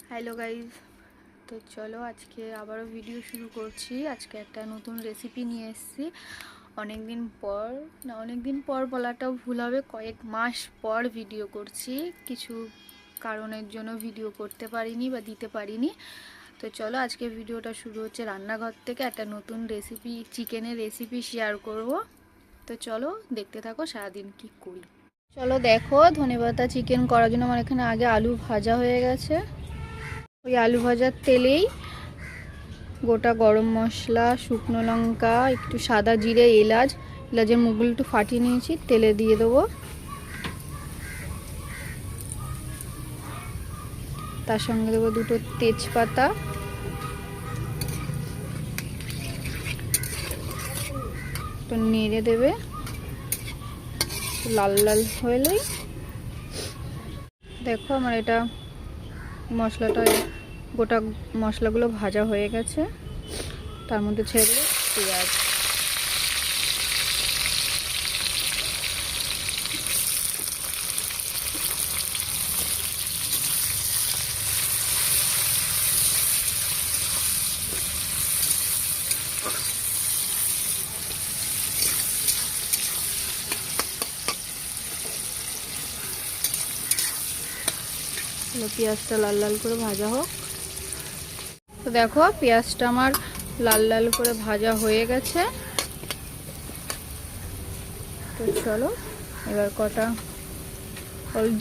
Hello guys, তো চলো আজকে আবারও ভিডিও শুরু করছি। আজকে একটা নতুন রেসিপি নিয়ে এসেছি। অনেক দিন পর বলাটাও ভুল হবে, কয়েক মাস পর ভিডিও করছি। কিছু কারণের জন্য ভিডিও করতে পারিনি বা দিতে পারিনি। তো চলো আজকে ভিডিওটা শুরু হচ্ছে রান্নাঘর থেকে। একটা নতুন রেসিপি, চিকেনের রেসিপি শেয়ার করব। তো চলো দেখতে থাকো সারাদিন কি করি। চলো দেখো, ধনেপাতা চিকেন করার জন্য আমার এখানে আগে আলু ভাজা হয়ে গেছে। ওই আলু ভাজার তেলেই গোটা গরম মশলা, শুকনো লঙ্কা, একটু সাদা জিরে, এলাচের মুখগুলো একটু ফাটিয়ে নিয়েছি, তেলে দিয়ে দেবো। তার সঙ্গে দেবো দুটো তেজপাতা, একটু নেড়ে দেবে। লাল লাল হলেই দেখো আমার এটা গোটা মশলাগুলো ভাজা হয়ে গেছে। তার মধ্যে ছেড়ে দেবো পেঁয়াজ। পেঁয়াজটা লাল লাল করে ভাজা হোক। তো দেখো পেঁয়াজটা আমার লাল লাল করে ভাজা হয়ে গেছে। তো চলো এবার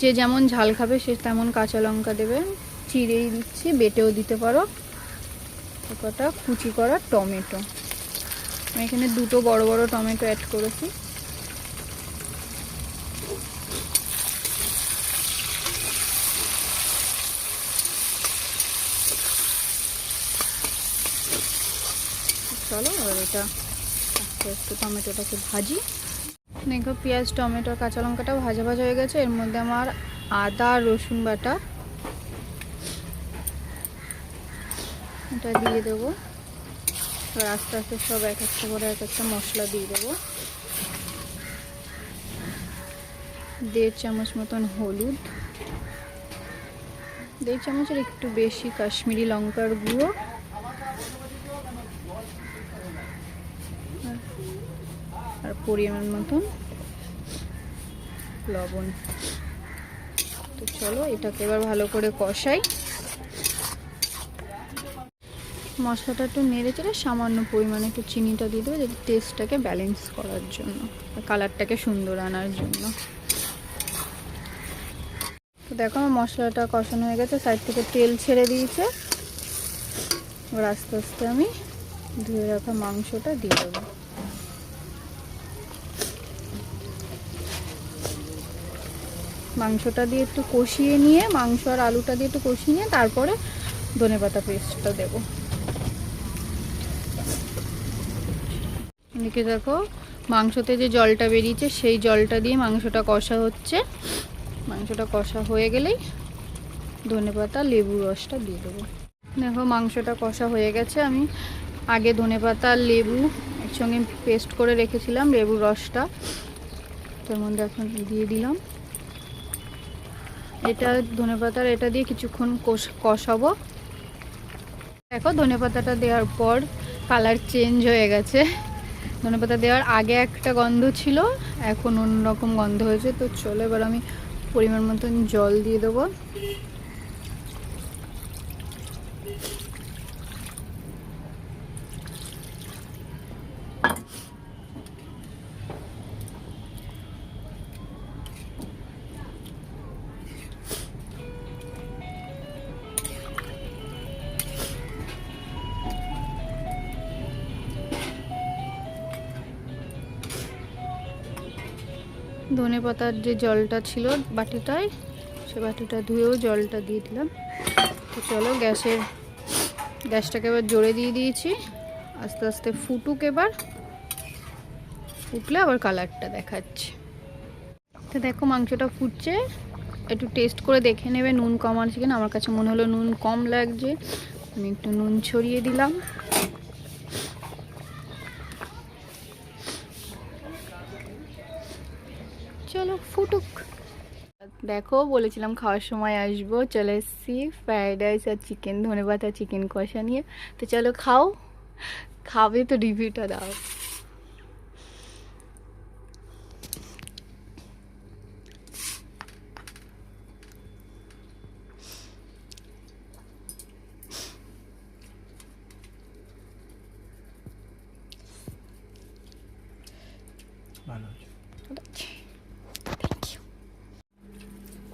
যে যেমন ঝাল খাবে সে তেমন কাঁচা লঙ্কা দেবে। চিড়েই দিচ্ছি, বেটেও দিতে পারো। কটা কুচি করা টমেটো, আমি এখানে দুটো বড় বড় টমেটো অ্যাড করেছি। চলো এবার এটা আস্তে আস্তে টমেটোটাকে ভাজি। দেখো পেঁয়াজ, টমেটো, কাঁচা লঙ্কাটা ভাজা ভাজা হয়ে গেছে। এর মধ্যে আমার আদা রসুন বাটা এটা দিয়ে দেবো। এবার আস্তে আস্তে সব এক একটা মশলা দিয়ে দেবো। 1.5 চামচ মতন হলুদ, 1.5 চামচের একটু বেশি কাশ্মীরি লঙ্কার গুঁড়ো, আর পরিমাণ মতন লবণ। তো চলো এটাকে এবার ভালো করে কষাই। মশলাটা একটু নেড়ে চেড়ে সামান্য পরিমাণে একটু চিনিটা দিয়ে দেবো, যাতে টেস্টটাকে ব্যালেন্স করার জন্য, কালারটাকে সুন্দর আনার জন্য। তো দেখো আমার মশলাটা কষানো হয়ে গেছে, সাইড থেকে তেল ছেড়ে দিয়েছে। এবার আস্তে আস্তে আমি ধুয়ে রাখা মাংসটা দিয়ে দেবো। মাংসটা দিয়ে একটু কষিয়ে নিয়ে, মাংস আর আলুটা দিয়ে একটু কষিয়ে নিয়ে তারপরে ধনেপাতা পেস্টটা দেবো। এদিকে দেখো মাংসতে যে জলটা বেরিয়েছে সেই জলটা দিয়ে মাংসটা কষা হচ্ছে। মাংসটা কষা হয়ে গেলেই ধনেপাতা, লেবু রসটা দিয়ে দেবো। দেখো মাংসটা কষা হয়ে গেছে। আমি আগে ধনেপাতা আর লেবু একসঙ্গে পেস্ট করে রেখেছিলাম, লেবুর রসটা তার মধ্যে এখন দিয়ে দিলাম। এটা ধনেপাতার এটা দিয়ে কিছুক্ষণ কষাবো। দেখো ধনেপাতাটা দেওয়ার পর কালার চেঞ্জ হয়ে গেছে। ধনেপাতা দেওয়ার আগে একটা গন্ধ ছিল, এখন অন্যরকম গন্ধ হয়েছে। তো চলো এবার আমি পরিমাণ মতন জল দিয়ে দেবো। ধনেপাতার যে জলটা ছিল বাটিটায়, সে বাটিটা ধুয়েও জলটা দিয়ে দিলাম। তো চলো গ্যাসটাকে এবার জোরে দিয়ে দিয়েছি। আস্তে আস্তে ফুটুক, এবার ফুটলে আবার কালারটা দেখাচ্ছে। তো দেখো মাংসটা ফুটছে, একটু টেস্ট করে দেখে নেবে নুন কম আছে কিনা। আমার কাছে মনে হলো নুন কম লাগছে, আমি একটু নুন ছড়িয়ে দিলাম। চলো ফুটুক। দেখো বলেছিলাম খাওয়ার সময় আসবো, চলে এসেছি। ফ্রাইড রাইস আর চিকেন, ধনেপাত আর চিকেন কষা নিয়ে। তো চলো খাও, খাবে তো রিভিউটা দাও। ভালো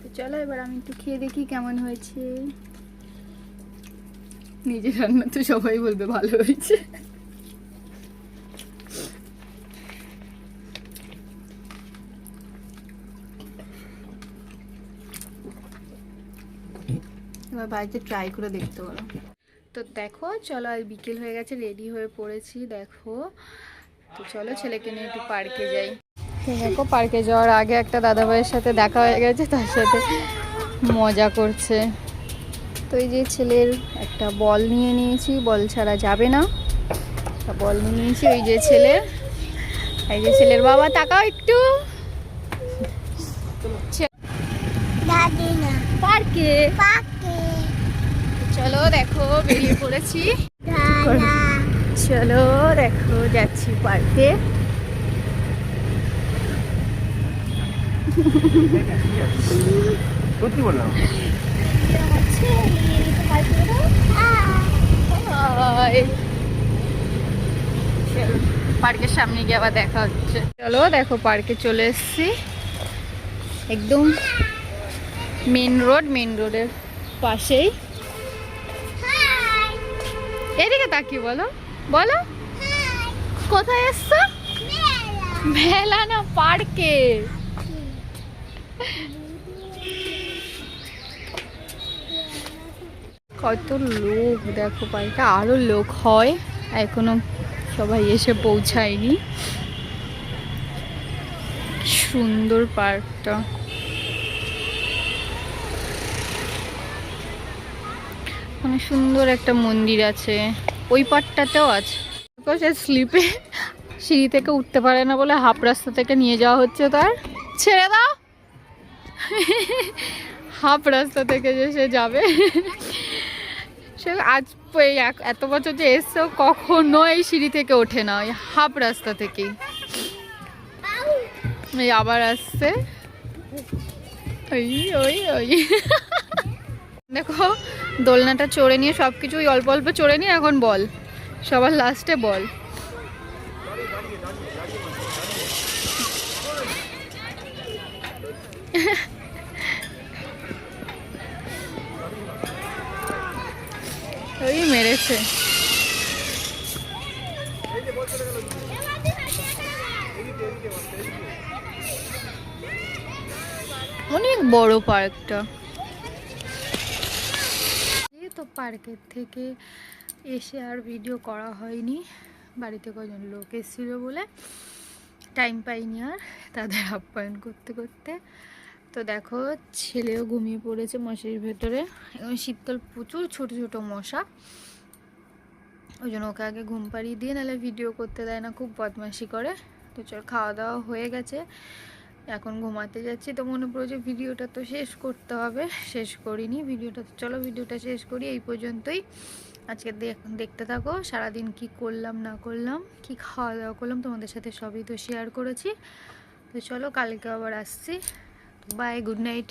তো চলো এবার আমি একটু খেয়ে দেখি কেমন হয়েছে। নিজের রান্না তো সবাই বলবে ভালো হয়েছে। এবার বাড়িতে ট্রাই করে দেখতে পারো। তো দেখো চলো, আর বিকেল হয়ে গেছে, রেডি হয়ে পড়েছি দেখো। তো চলো ছেলেকে নিয়ে একটু পার্কে যাই। দেখো পার্কে যাওয়ার আগে একটা দাদাভাইয়ের সাথে দেখা হয়ে গেছে, তার সাথে মজা করছে। তো এই যে ছেলের একটা বল নিয়ে নিয়েছি, বল ছাড়া যাবে না, বল নিয়ে নিয়েছি। ওই যে ছেলে, এই যে ছেলের বাবা, তাকাও একটু। পার্কে চলো দেখো বেরিয়ে পড়েছি। চলো দেখো যাচ্ছি পার্কে। সত্যি বললাম। পার্কের সামনে গিয়ে আবার দেখা হচ্ছে। চলো দেখো পার্কে চলে এসেছি, একদম মেন রোডের পাশেই। এদিকে তাকিয়ে বলো, বলো কোথায় এসছো? মেলা না, পার্কে। কত লোক দেখো, পার্কে আরো লোক হয়, এখনো সবাই এসে পৌঁছায়নি। সুন্দর পার্কটা, অনেক সুন্দর একটা মন্দির আছে, ওই পার্কটাতেও আছে। সে স্লিপে সিঁড়ি থেকে উঠতে পারে না বলে হাফ রাস্তা থেকে নিয়ে যাওয়া হচ্ছে, তার ছেড়ে দাও। হাফ রাস্তা থেকে যে সে যাবে, সে আজ এত বছর যে এসছেও কখনো এই সিঁড়ি থেকে ওঠে না, ওই হাফ রাস্তা থেকেই। এই আবার আসছে, ওই ওই ওই দেখো দোলনাটা চড়ে নিয়ে সবকিছু ওই অল্প অল্প চড়ে নিয়ে এখন বল, সবার লাস্টে বল। ওই মেরেছে। অনেক বড় পার্কটা। তো পার্কের থেকে এসে আর ভিডিও করা হয়নি, বাড়িতে কজন লোক এসেছিলো বলে টাইম পাইনি আর তাদের আপ্যায়ন করতে করতে। তো দেখো ছেলেও ঘুমিয়ে পড়েছে মশারির ভেতরে, এখন শীতকাল প্রচুর ছোট ছোট মশা, ওই জন্য ওকে আগে ঘুম পাড়িয়ে দিয়ে নাহলে ভিডিও করতে দেয় না, খুব বদমাইশি করে। তো চল খাওয়া দাওয়া হয়ে গেছে, এখন ঘুমাতে যাচ্ছি। তো মনে পড়ে যে ভিডিওটা তো শেষ করতে হবে, শেষ করিনি ভিডিওটা। তো চলো ভিডিওটা শেষ করি, এই পর্যন্তই। আজকে দেখতে থাকো সারাদিন কি করলাম না করলাম, কি খাওয়া দাওয়া করলাম, তোমাদের সাথে সবই তো শেয়ার করেছি। তো চলো কালকে আবার আসছি, বাই, গুড নাইট।